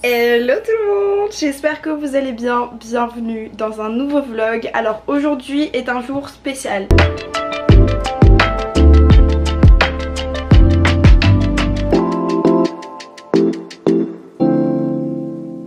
Hello tout le monde, j'espère que vous allez bien, bienvenue dans un nouveau vlog. Alors aujourd'hui est un jour spécial.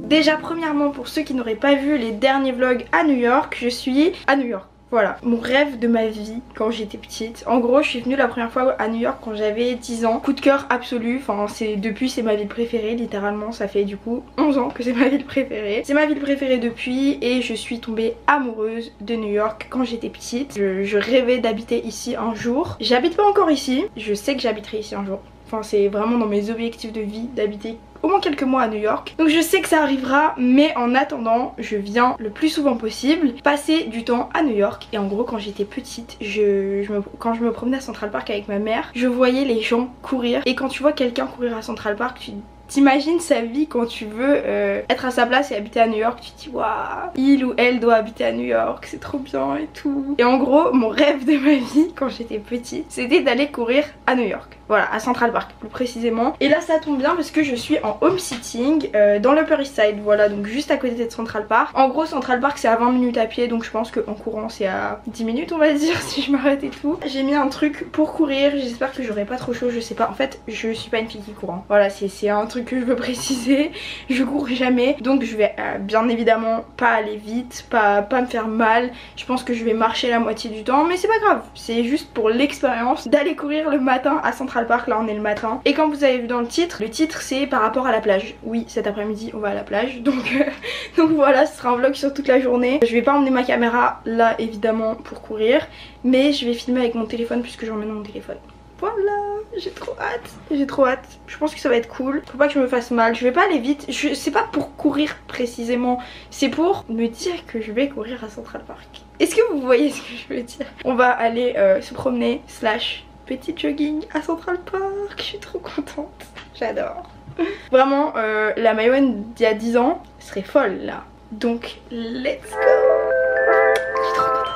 Déjà premièrement, pour ceux qui n'auraient pas vu les derniers vlogs à New York, je suis à New York. Voilà, mon rêve de ma vie quand j'étais petite. En gros, je suis venue la première fois à New York quand j'avais 10 ans. Coup de cœur absolu, enfin depuis c'est ma ville préférée, littéralement ça fait du coup 11 ans que c'est ma ville préférée. C'est ma ville préférée depuis et je suis tombée amoureuse de New York quand j'étais petite. Je rêvais d'habiter ici un jour. J'habite pas encore ici, je sais que j'habiterai ici un jour. Enfin c'est vraiment dans mes objectifs de vie d'habiter au moins quelques mois à New York. Donc je sais que ça arrivera, mais en attendant, je viens le plus souvent possible passer du temps à New York. Et en gros, quand j'étais petite, quand je me promenais à Central Park avec ma mère, je voyais les gens courir. Et quand tu vois quelqu'un courir à Central Park, tu t'imagines sa vie quand tu veux être à sa place et habiter à New York. Tu te dis waouh, il ou elle doit habiter à New York, c'est trop bien et tout. Et en gros, mon rêve de ma vie quand j'étais petite, c'était d'aller courir à New York. Voilà, à Central Park plus précisément. Et là ça tombe bien parce que je suis en home sitting dans l'Upper East Side, voilà, donc juste à côté de Central Park. En gros Central Park c'est à 20 minutes à pied, donc je pense qu'en courant c'est à 10 minutes on va dire si je m'arrête et tout. J'ai mis un truc pour courir, j'espère que j'aurai pas trop chaud, je sais pas. En fait je suis pas une fille qui court, hein. Voilà, c'est un truc que je veux préciser. Je cours jamais, donc je vais bien évidemment pas aller vite, pas me faire mal. Je pense que je vais marcher la moitié du temps, mais c'est pas grave, c'est juste pour l'expérience d'aller courir le matin à Central Park. Là on est le matin et comme vous avez vu dans le titre c'est par rapport à la plage. Oui, cet après-midi on va à la plage, donc voilà, ce sera un vlog sur toute la journée. Je vais pas emmener ma caméra là évidemment pour courir, mais je vais filmer avec mon téléphone puisque j'emmène mon téléphone. Voilà, j'ai trop hâte, j'ai trop hâte. Je pense que ça va être cool. Faut pas que je me fasse mal, je vais pas aller vite. C'est pas pour courir précisément, c'est pour me dire que je vais courir à Central Park. Est-ce que vous voyez ce que je veux dire? On va aller se promener / petit jogging à Central Park. Je suis trop contente, j'adore. Vraiment la Mayoenne d'il y a 10 ans serait folle là. Donc let's go. Je suis trop contente.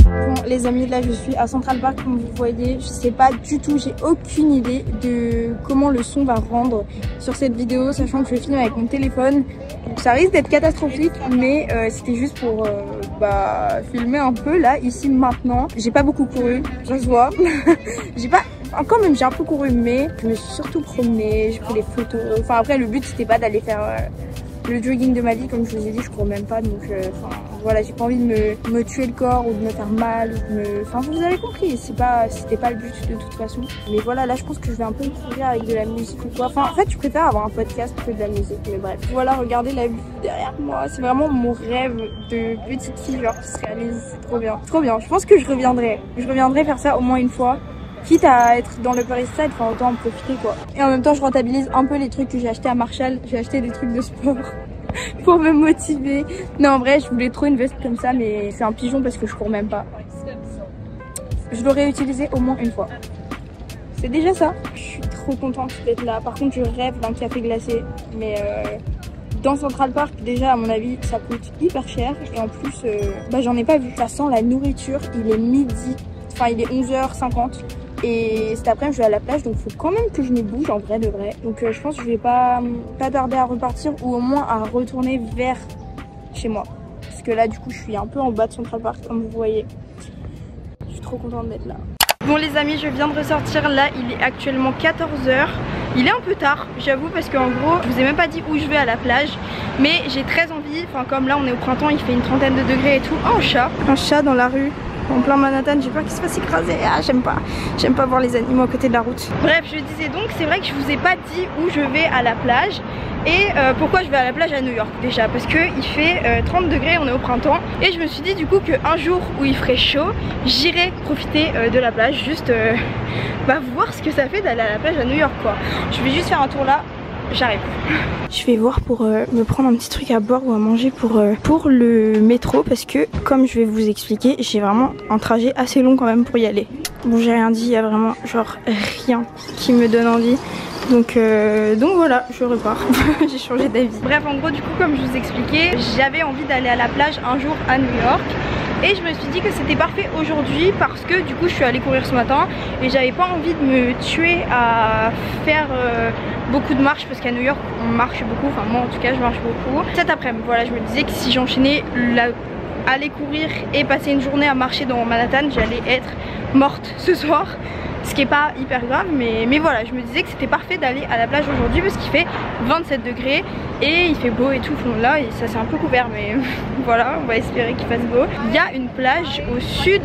Bon les amis, là je suis à Central Park comme vous voyez. Je sais pas du tout, j'ai aucune idée de comment le son va rendre sur cette vidéo, sachant que je filme avec mon téléphone. Donc ça risque d'être catastrophique, mais c'était juste pour filmer un peu là, ici maintenant. J'ai pas beaucoup couru, ça se voit. J'ai pas... Enfin, quand même j'ai un peu couru, mais je me suis surtout promenée, j'ai pris des photos. Enfin après le but c'était pas d'aller faire le jogging de ma vie, comme je vous ai dit, je cours même pas, donc voilà, j'ai pas envie de me tuer le corps ou de me faire mal ou de me... Enfin vous avez compris, c'était pas le but de toute façon. Mais voilà, là je pense que je vais un peu courir avec de la musique ou quoi. Enfin en fait je préfère avoir un podcast que de la musique, mais bref. Voilà, regardez la vue derrière moi, c'est vraiment mon rêve de petite fille genre qui se réalise, c'est trop bien. Trop bien, je pense que je reviendrai faire ça au moins une fois. Quitte à être dans le Upper East Side, enfin autant en profiter quoi. Et en même temps je rentabilise un peu les trucs que j'ai acheté à Marshall. J'ai acheté des trucs de sport pour me motiver. Non en vrai je voulais trop une veste comme ça, mais c'est un pigeon parce que je cours même pas. Je l'aurais utilisé au moins une fois. C'est déjà ça. Je suis trop contente d'être là. Par contre je rêve d'un café glacé, mais dans Central Park déjà à mon avis ça coûte hyper cher. Et en plus j'en ai pas vu. Ça sent la nourriture, il est midi, enfin il est 11h50. Et cet après-midi je vais à la plage, donc faut quand même que je me bouge en vrai de vrai. Donc je pense que je vais pas tarder à repartir, ou au moins à retourner vers chez moi. Parce que là du coup je suis un peu en bas de Central Park comme vous voyez. Je suis trop contente d'être là. Bon les amis, je viens de ressortir là, il est actuellement 14h. Il est un peu tard j'avoue, parce qu'en gros je vous ai même pas dit où je vais à la plage. Mais j'ai très envie, enfin comme là on est au printemps, il fait une trentaine de degrés et tout. Oh un chat dans la rue. En plein Manhattan, j'ai peur qu'il se fasse écraser. Ah j'aime pas voir les animaux à côté de la route. Bref, je disais donc, c'est vrai que je vous ai pas dit où je vais à la plage. Et pourquoi je vais à la plage à New York déjà, parce que il fait 30 degrés, on est au printemps. Et je me suis dit du coup qu'un jour où il ferait chaud, j'irai profiter de la plage, juste voir ce que ça fait d'aller à la plage à New York quoi. Je vais juste faire un tour là. J'arrive. Je vais voir pour me prendre un petit truc à boire ou à manger pour le métro, parce que comme je vais vous expliquer, j'ai vraiment un trajet assez long quand même pour y aller. Bon j'ai rien dit, il y a vraiment genre rien qui me donne envie. Donc voilà, je repars. J'ai changé d'avis. Bref, en gros, du coup, comme je vous expliquais, j'avais envie d'aller à la plage un jour à New York. et je me suis dit que c'était parfait aujourd'hui parce que du coup je suis allée courir ce matin et j'avais pas envie de me tuer à faire beaucoup de marches parce qu'à New York on marche beaucoup, enfin moi en tout cas je marche beaucoup. Cet après-midi voilà, je me disais que si j'enchaînais aller courir et passer une journée à marcher dans Manhattan, j'allais être morte ce soir. Ce qui est pas hyper grave, mais voilà, je me disais que c'était parfait d'aller à la plage aujourd'hui parce qu'il fait 27 degrés et il fait beau et tout. Bon, là ça c'est un peu couvert, mais voilà, on va espérer qu'il fasse beau. Il y a une plage au sud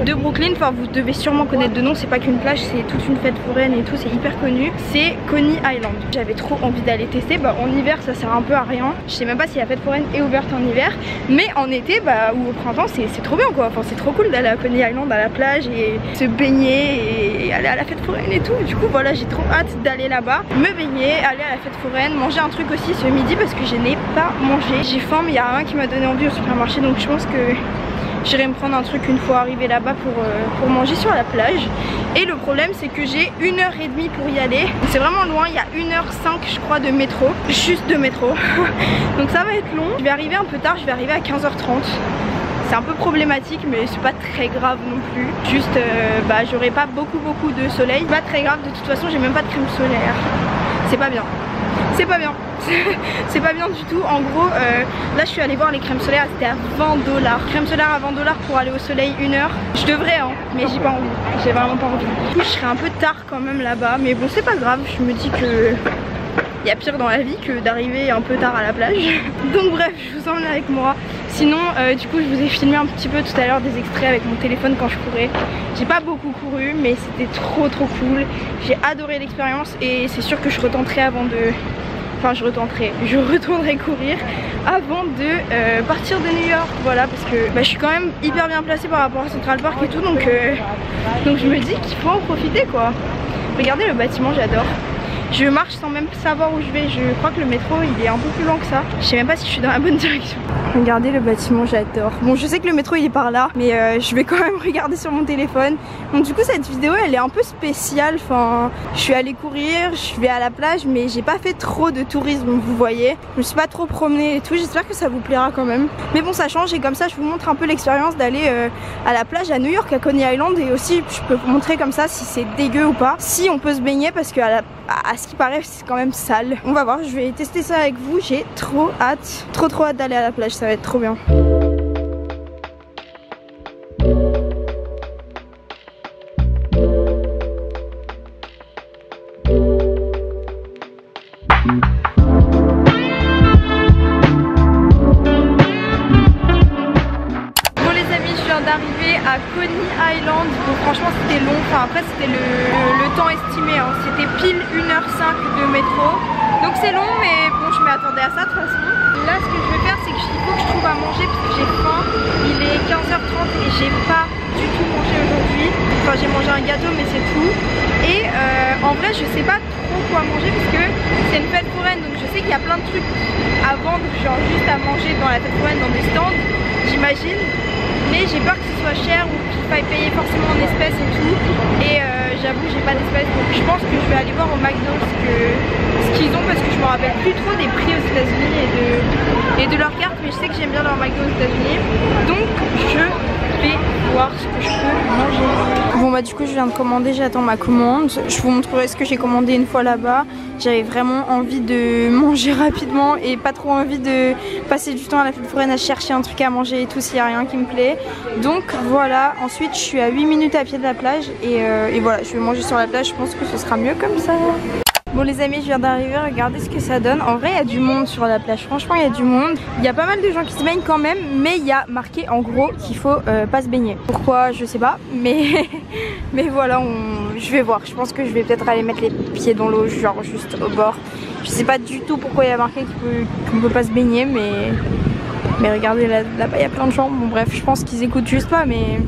de Brooklyn, enfin vous devez sûrement connaître de nom, c'est pas qu'une plage, c'est toute une fête foraine et tout, c'est hyper connu. C'est Coney Island. J'avais trop envie d'aller tester, bah en hiver ça sert un peu à rien. Je sais même pas si la fête foraine est ouverte en hiver, mais en été bah ou au printemps c'est trop bien quoi. Enfin c'est trop cool d'aller à Coney Island à la plage et se baigner et aller à la fête foraine et tout. Du coup voilà, j'ai trop hâte d'aller là-bas, me baigner, aller à la fête foraine, manger un truc aussi ce midi parce que je n'ai pas mangé. J'ai faim mais il y a rien qui m'a donné envie au supermarché, donc je pense que j'irai me prendre un truc une fois arrivé là-bas pour manger sur la plage. Et le problème c'est que j'ai 1h30 pour y aller. C'est vraiment loin, il y a 1h05 je crois de métro, juste de métro. Donc ça va être long. Je vais arriver un peu tard, je vais arriver à 15h30. C'est un peu problématique mais c'est pas très grave non plus. Juste bah j'aurai pas beaucoup de soleil. Pas très grave, de toute façon j'ai même pas de crème solaire. C'est pas bien. C'est pas bien. C'est pas bien du tout. En gros là je suis allée voir les crèmes solaires, c'était à 20 $. Crème solaire à 20 $ pour aller au soleil 1 heure. Je devrais hein, mais j'ai pas envie. J'ai vraiment pas envie. Du coup je serai un peu tard quand même là-bas, mais bon c'est pas grave. Je me dis que il y a pire dans la vie que d'arriver un peu tard à la plage. Donc bref, je vous emmène avec moi. Sinon du coup je vous ai filmé un petit peu tout à l'heure des extraits avec mon téléphone quand je courais. J'ai pas beaucoup couru mais c'était trop cool. J'ai adoré l'expérience et c'est sûr que je retenterai avant de... Enfin je retournerai courir avant de partir de New York. Voilà, parce que bah, je suis quand même hyper bien placée par rapport à Central Park et tout, donc je me dis qu'il faut en profiter quoi. Regardez le bâtiment, j'adore. Je marche sans même savoir où je vais. Je crois que le métro il est un peu plus lent que ça. Je sais même pas si je suis dans la bonne direction. Regardez le bâtiment, j'adore. Bon je sais que le métro il est par là, mais je vais quand même regarder sur mon téléphone. Donc du coup cette vidéo elle est un peu spéciale. Enfin je suis allée courir, je vais à la plage, mais j'ai pas fait trop de tourisme, vous voyez. Je me suis pas trop promenée et tout. J'espère que ça vous plaira quand même. Mais bon ça change et comme ça je vous montre un peu l'expérience d'aller à la plage à New York, à Coney Island. Et aussi je peux vous montrer comme ça si c'est dégueu ou pas, si on peut se baigner, parce que à ce qui paraît c'est quand même sale. On va voir, je vais tester ça avec vous. J'ai trop hâte, trop hâte d'aller à la plage, ça va être trop bien. D'arriver à Coney Island, donc franchement c'était long, enfin après c'était le temps estimé, hein. C'était pile 1h05 de métro, donc c'est long mais bon je m'attendais à ça de toute façon. Là ce que je vais faire c'est qu'il faut que je trouve à manger parce que j'ai faim, il est 15h30 et j'ai pas du tout mangé aujourd'hui, enfin j'ai mangé un gâteau mais c'est tout. Et en vrai je sais pas trop quoi manger parce que c'est une fête foraine, donc je sais qu'il y a plein de trucs à vendre, genre juste à manger dans la fête foraine dans des stands, j'imagine. Mais j'ai peur que ce soit cher ou qu'il faille payer forcément en espèces et tout. Et j'avoue j'ai pas d'espèces, donc je pense que je vais aller voir au McDonald's ce qu'ils ont, parce que je me rappelle plus trop des prix aux États-Unis et de leur carte, mais je sais que j'aime bien leur McDo aux États-Unis. Donc je vais voir ce que je peux manger. Bon bah du coup je viens de commander, j'attends ma commande. Je vous montrerai ce que j'ai commandé une fois là-bas. J'avais vraiment envie de manger rapidement et pas trop envie de passer du temps à la fête foraine à chercher un truc à manger et tout s'il n'y a rien qui me plaît. Donc voilà, ensuite je suis à 8 minutes à pied de la plage et voilà, je vais manger sur la plage, je pense que ce sera mieux comme ça. Bon les amis, je viens d'arriver, regardez ce que ça donne. En vrai il y a du monde sur la plage, franchement il y a du monde. Il y a pas mal de gens qui se baignent quand même, mais il y a marqué en gros qu'il faut pas se baigner. Pourquoi je sais pas, mais voilà, je vais voir. Je pense que je vais peut-être aller mettre les pieds dans l'eau, genre juste au bord. Je sais pas du tout pourquoi il y a marqué qu'on peut pas se baigner, mais regardez là-bas il y a plein de gens. Bon bref, je pense qu'ils écoutent juste pas, mais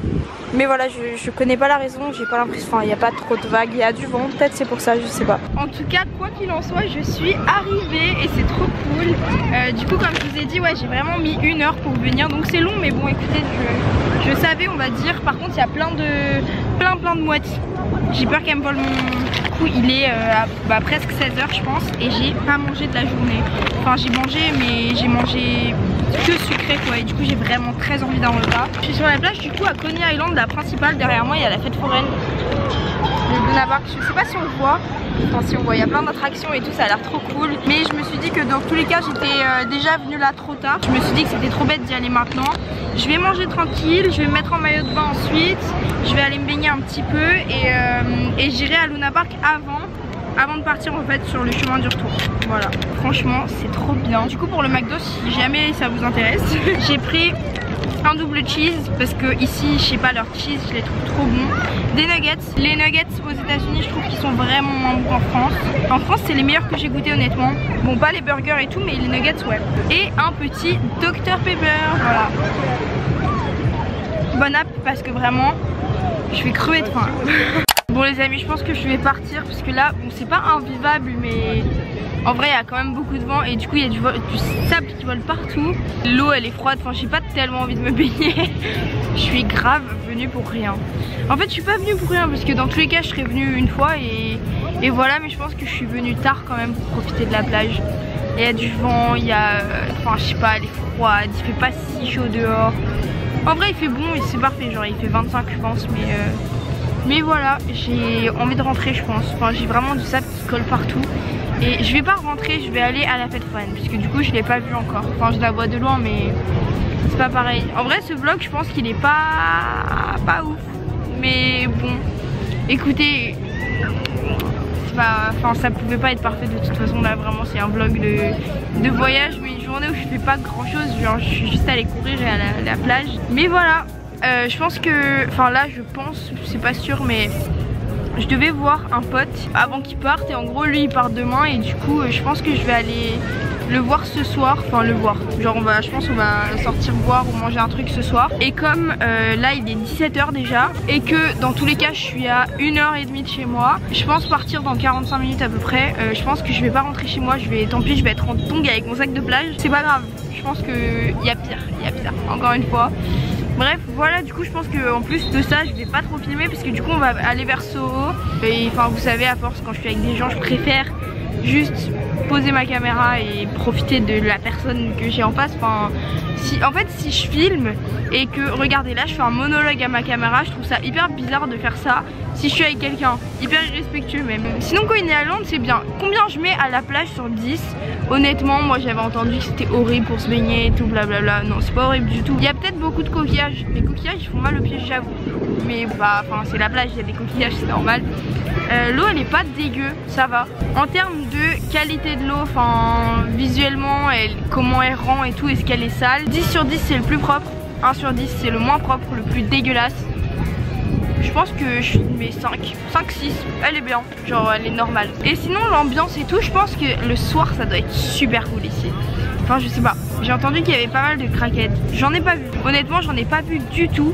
voilà, je connais pas la raison, j'ai pas l'impression, enfin il n'y a pas trop de vagues, il y a du vent, peut-être c'est pour ça, je sais pas. En tout cas, quoi qu'il en soit, je suis arrivée et c'est trop cool. Du coup, comme je vous ai dit, ouais, j'ai vraiment mis 1 heure pour venir, donc c'est long, mais bon, écoutez, je savais, on va dire. Par contre, il y a plein plein de mouettes. J'ai peur qu'elle me vole mon... Du coup il est presque 16h je pense et j'ai pas mangé de la journée. Enfin j'ai mangé mais j'ai mangé que sucré quoi et du coup j'ai vraiment très envie d'un repas. Je suis sur la plage du coup à Coney Island, la principale. Derrière moi il y a la fête foraine. Le Luna Park, je sais pas si on le voit. Enfin si on voit, il y a plein d'attractions et tout, ça a l'air trop cool. Mais je me suis dit que dans tous les cas j'étais déjà venue là trop tard. Je me suis dit que c'était trop bête d'y aller maintenant. Je vais manger tranquille, je vais me mettre en maillot de bain ensuite. Je vais aller me baigner un petit peu et j'irai à Luna Park avant de partir en fait sur le chemin du retour. Voilà, franchement c'est trop bien. Du coup pour le McDo, si jamais ça vous intéresse, j'ai pris un double cheese parce que ici je sais pas, leurs cheese je les trouve trop bons. Des nuggets, les nuggets aux États-Unis je trouve qu'ils sont vraiment moins bons qu'en France. En France c'est les meilleurs que j'ai goûté honnêtement. Bon pas les burgers et tout mais les nuggets ouais. Et un petit Dr Pepper, voilà. Bon app parce que vraiment je vais crever de faim. Bon les amis, je pense que je vais partir parce que là bon c'est pas invivable mais en vrai il y a quand même beaucoup de vent et du coup il y a du sable qui vole partout. L'eau elle est froide, enfin j'ai pas tellement envie de me baigner. Je suis grave venue pour rien. En fait je suis pas venue pour rien parce que dans tous les cas je serais venue une fois et voilà, mais je pense que je suis venue tard quand même pour profiter de la plage. Il y a du vent, il y a... Enfin je sais pas, elle est froide, il fait pas si chaud dehors. En vrai il fait bon et c'est parfait, genre il fait 25 je pense mais voilà, j'ai envie de rentrer je pense. Enfin j'ai vraiment du sable qui colle partout. Et je vais pas rentrer, je vais aller à la fête foraine puisque du coup je l'ai pas vue encore. Enfin je la vois de loin mais c'est pas pareil. En vrai ce vlog je pense qu'il est pas ouf. Mais bon, écoutez, enfin ça pouvait pas être parfait de toute façon. Là vraiment c'est un vlog de voyage, mais une journée où je fais pas grand chose. Genre je suis juste allée courir à la plage. Mais voilà, je pense que, enfin là je pense, c'est pas sûr mais je devais voir un pote avant qu'il parte et en gros lui il part demain et du coup je pense que je vais aller le voir ce soir, enfin le voir, genre je pense qu'on va sortir boire ou manger un truc ce soir. Et comme là il est 17h déjà et que dans tous les cas je suis à 1h30 de chez moi, je pense partir dans 45 minutes à peu près. Je pense que je vais pas rentrer chez moi, tant pis je vais être en tongs avec mon sac de plage, c'est pas grave, je pense qu'il y a pire, encore une fois. Bref voilà, du coup je pense que en plus de ça je vais pas trop filmer parce que du coup on va aller vers Soho. Et enfin vous savez, à force quand je suis avec des gens je préfère juste poser ma caméra et profiter de la personne que j'ai en face. Enfin en fait si je filme et que regardez là je fais un monologue à ma caméra, je trouve ça hyper bizarre de faire ça si je suis avec quelqu'un, hyper irrespectueux même. Sinon Coney Island c'est bien. Combien je mets à la plage sur 10? Honnêtement moi j'avais entendu que c'était horrible pour se baigner et tout blablabla. Non c'est pas horrible du tout. Il y a peut-être beaucoup de coquillages, les coquillages ils font mal aux pieds j'avoue. Mais bah enfin c'est la plage, il y a des coquillages, c'est normal. L'eau elle est pas dégueu, ça va. En termes de qualité de l'eau, enfin visuellement comment elle rend et tout, est-ce qu'elle est sale? 10 sur 10 c'est le plus propre, 1 sur 10 c'est le moins propre, le plus dégueulasse. Je pense que je mets 5-6, elle est bien, genre elle est normale. Et sinon l'ambiance et tout, je pense que le soir ça doit être super cool ici. Enfin je sais pas, j'ai entendu qu'il y avait pas mal de craquettes, j'en ai pas vu, honnêtement j'en ai pas vu du tout.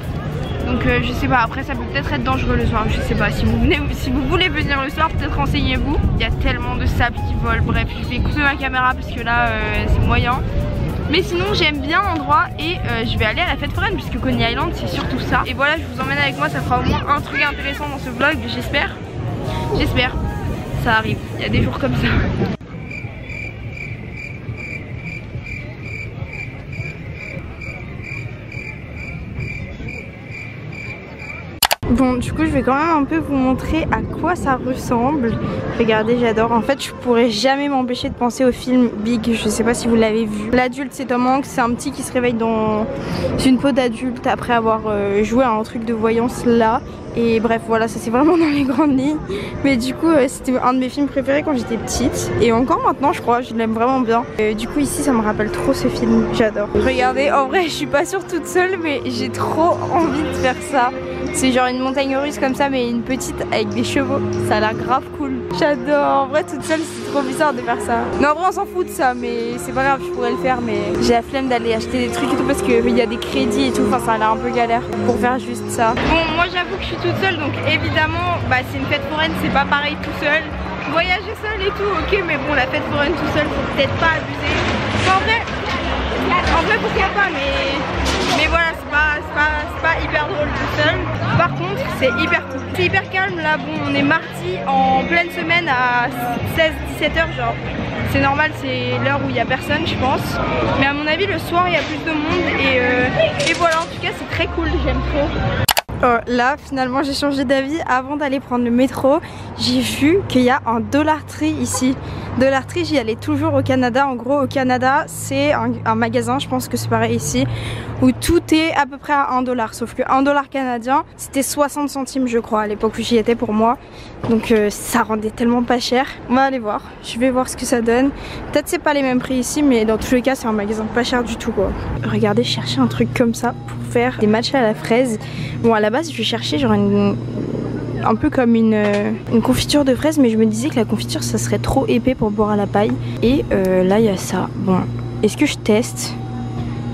Donc je sais pas, après ça peut peut-être être dangereux le soir, je sais pas, si vous voulez venir le soir peut-être renseignez-vous. Il y a tellement de sable qui vole, bref je vais couper ma caméra parce que là c'est moyen. Mais sinon j'aime bien l'endroit et je vais aller à la fête foraine puisque Coney Island c'est surtout ça. Et voilà, je vous emmène avec moi, ça fera au moins un truc intéressant dans ce vlog, j'espère. J'espère, ça arrive, il y a des jours comme ça. Bon du coup je vais quand même un peu vous montrer à quoi ça ressemble. Regardez, j'adore. En fait je pourrais jamais m'empêcher de penser au film Big, je sais pas si vous l'avez vu. L'adulte c'est Tom Hanks, c'est un petit qui se réveille dans une peau d'adulte après avoir joué à un truc de voyance là. Et bref voilà, ça c'est vraiment dans les grandes lignes. Mais du coup c'était un de mes films préférés quand j'étais petite. Et encore maintenant je crois, je l'aime vraiment bien. Du coup ici ça me rappelle trop ce film, j'adore. Regardez, en vrai je suis pas sûre toute seule mais j'ai trop envie de faire ça. C'est genre une montagne russe comme ça mais une petite avec des chevaux, ça a l'air grave cool. J'adore, en vrai toute seule c'est trop bizarre de faire ça. Non en vrai on s'en fout de ça mais c'est pas grave, je pourrais le faire mais j'ai la flemme d'aller acheter des trucs et tout parce qu'il y a des crédits et tout, enfin ça a l'air un peu galère pour faire juste ça. Bon moi j'avoue que je suis toute seule donc évidemment c'est une fête foraine, c'est pas pareil tout seul. Voyager seul et tout ok mais bon la fête foraine tout seul faut peut-être pas abuser. Enfin, en vrai pourquoi pas mais voilà c'est pas hyper drôle tout seul. Par contre contre c'est hyper cool. C'est hyper calme là, bon on est mardi en pleine semaine à 16-17 heures genre. C'est normal, c'est l'heure où il n'y a personne je pense. Mais à mon avis le soir il y a plus de monde et voilà, en tout cas c'est très cool, j'aime trop. Là finalement j'ai changé d'avis. Avant d'aller prendre le métro, j'ai vu qu'il y a un Dollar Tree ici. Dollar Tree, j'y allais toujours au Canada. En gros au Canada c'est un magasin, je pense que c'est pareil ici, où tout est à peu près à 1 $. Sauf que 1 $ canadien c'était 60 centimes je crois à l'époque où j'y étais pour moi. Donc ça rendait tellement pas cher. On va aller voir, je vais voir ce que ça donne. Peut-être c'est pas les mêmes prix ici, mais dans tous les cas c'est un magasin pas cher du tout quoi. Regardez, je cherchais un truc comme ça pour faire des matchs à la fraise. Bon à la base je cherchais genre un peu comme une confiture de fraises, mais je me disais que la confiture ça serait trop épais pour boire à la paille. Et là il y a ça. Bon, est-ce que je teste?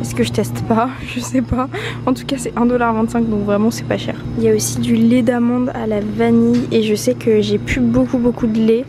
Est-ce que je teste pas? Je sais pas. En tout cas c'est 1 $ 25 donc vraiment c'est pas cher. Il y a aussi du lait d'amande à la vanille et je sais que j'ai plus beaucoup de lait.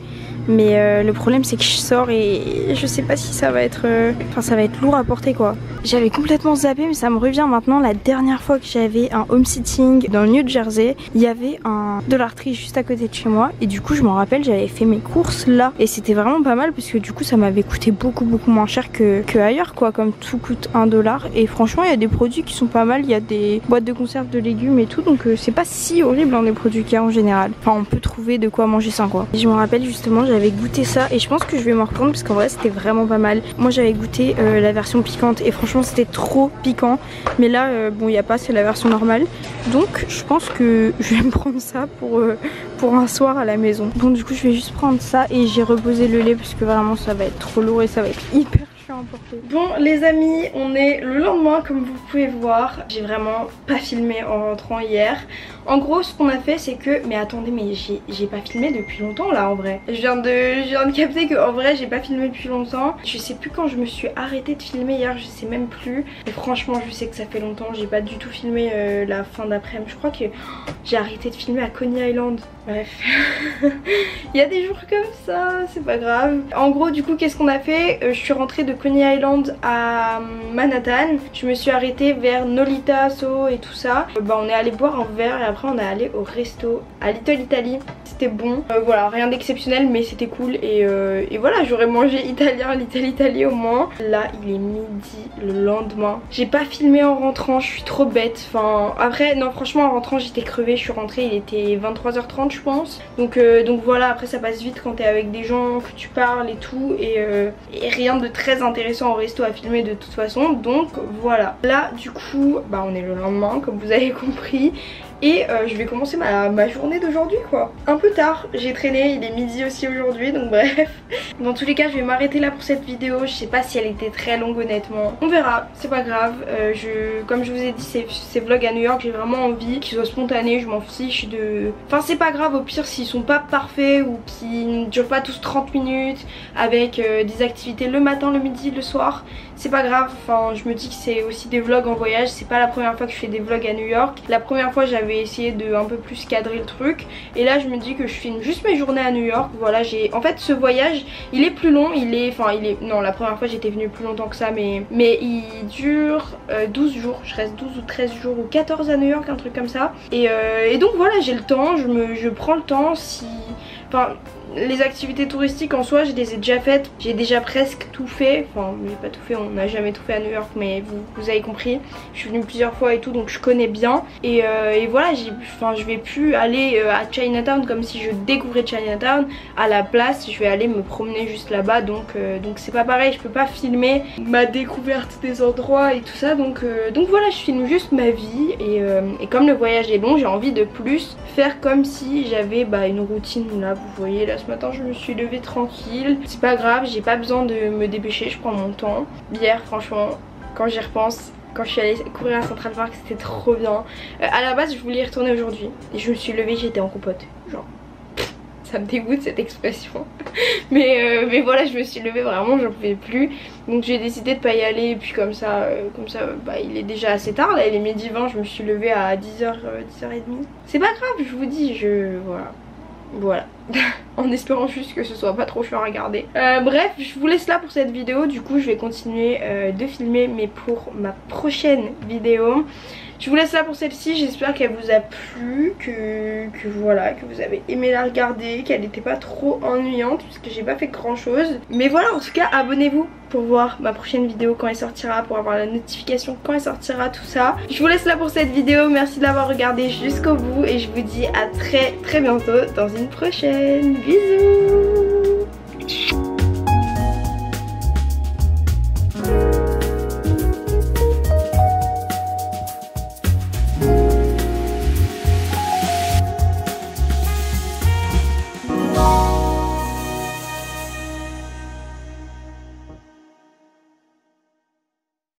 Mais le problème c'est que je sors et je sais pas si ça va être enfin ça va être lourd à porter quoi. J'avais complètement zappé mais ça me revient maintenant. La dernière fois que j'avais un home sitting dans le New Jersey, il y avait un Dollar Tree juste à côté de chez moi. Et du coup je m'en rappelle, j'avais fait mes courses là. Et c'était vraiment pas mal parce que du coup ça m'avait coûté beaucoup moins cher que ailleurs quoi. Comme tout coûte 1 $. Et franchement il y a des produits qui sont pas mal. Il y a des boîtes de conserve de légumes et tout. Donc c'est pas si horrible hein, les produits qu'il y a en général. Enfin on peut trouver de quoi manger sain quoi. Et je me rappelle justement j'avais goûté ça et je pense que je vais m'en reprendre parce qu'en vrai c'était vraiment pas mal. Moi j'avais goûté la version piquante et franchement c'était trop piquant, mais là bon il n'y a pas, c'est la version normale, donc je pense que je vais me prendre ça pour un soir à la maison. Donc du coup je vais juste prendre ça et j'ai reposé le lait parce que vraiment ça va être trop lourd et ça va être hyper chiant à porter. Bon les amis, on est le lendemain comme vous pouvez voir. J'ai vraiment pas filmé en rentrant hier. En gros ce qu'on a fait c'est que, mais attendez, mais j'ai pas filmé depuis longtemps là en vrai. Je viens de capter que en vrai j'ai pas filmé depuis longtemps. Je sais plus quand je me suis arrêtée de filmer hier, je sais même plus. Et franchement je sais que ça fait longtemps, j'ai pas du tout filmé la fin d'après-midi. Je crois que j'ai arrêté de filmer à Coney Island. Bref, il y a des jours comme ça, c'est pas grave. En gros du coup qu'est-ce qu'on a fait, je suis rentrée de Coney Island à Manhattan. Je me suis arrêtée vers Nolita, Soho et tout ça. On est allé boire un verre et après on est allé au resto à Little Italy. C'était bon, voilà, rien d'exceptionnel mais c'était cool. Et voilà, j'aurais mangé italien à Little Italy au moins. Là il est midi le lendemain. J'ai pas filmé en rentrant, je suis trop bête. Enfin après non franchement en rentrant j'étais crevée. Je suis rentrée, il était 23h30 je pense. Donc voilà, après ça passe vite quand t'es avec des gens, que tu parles et tout. Et rien de très intéressant au resto à filmer de toute façon. Donc voilà. Là du coup on est le lendemain comme vous avez compris. Et je vais commencer ma journée d'aujourd'hui quoi. Un peu tard, j'ai traîné, il est midi aussi aujourd'hui donc bref. Dans tous les cas je vais m'arrêter là pour cette vidéo. Je sais pas si elle était très longue honnêtement. On verra, c'est pas grave. Comme je vous ai dit ces vlogs à New York, j'ai vraiment envie qu'ils soient spontanés. Je m'en fiche de... Enfin c'est pas grave au pire s'ils sont pas parfaits ou qu'ils ne durent pas tous 30 minutes avec des activités le matin, le midi, le soir. C'est pas grave, enfin je me dis que c'est aussi des vlogs en voyage. C'est pas la première fois que je fais des vlogs à New York. La première fois j'avais essayé de un peu plus cadrer le truc. Et là je me dis que je filme juste mes journées à New York. Voilà, en fait ce voyage il est plus long. Non, la première fois j'étais venue plus longtemps que ça. Mais il dure 12 jours. Je reste 12 ou 13 jours ou 14 à New York, un truc comme ça. Et donc voilà, j'ai le temps, je prends le temps si... Enfin... Les activités touristiques en soi je les ai déjà faites, j'ai déjà presque tout fait, enfin j'ai pas tout fait, on n'a jamais tout fait à New York mais vous avez compris, je suis venue plusieurs fois et tout donc je connais bien et voilà, je vais plus aller à Chinatown comme si je découvrais Chinatown. À la place je vais aller me promener juste là-bas donc c'est pas pareil, je peux pas filmer ma découverte des endroits et tout ça donc voilà, je filme juste ma vie et comme le voyage est long j'ai envie de plus faire comme si j'avais une routine. Là vous voyez, là ce matin je me suis levée tranquille, c'est pas grave, j'ai pas besoin de me dépêcher, je prends mon temps. Hier franchement quand j'y repense, quand je suis allée courir à Central Park c'était trop bien. À la base je voulais y retourner aujourd'hui et je me suis levée, j'étais en compote, genre ça me dégoûte cette expression mais voilà, je me suis levée vraiment, j'en pouvais plus donc j'ai décidé de pas y aller. Et puis comme ça il est déjà assez tard, là il est midi 20, je me suis levée à 10h, 10h30. C'est pas grave, je vous dis, voilà en espérant juste que ce soit pas trop chiant à regarder. Bref, je vous laisse là pour cette vidéo. Du coup je vais continuer de filmer mais pour ma prochaine vidéo Je vous laisse là pour celle-ci, j'espère qu'elle vous a plu, que voilà, que vous avez aimé la regarder, qu'elle n'était pas trop ennuyante parce que j'ai pas fait grand chose. Mais voilà, en tout cas abonnez-vous pour voir ma prochaine vidéo quand elle sortira, pour avoir la notification quand elle sortira, tout ça. Je vous laisse là pour cette vidéo, merci de l'avoir regardée jusqu'au bout et je vous dis à très bientôt dans une prochaine. Bisous.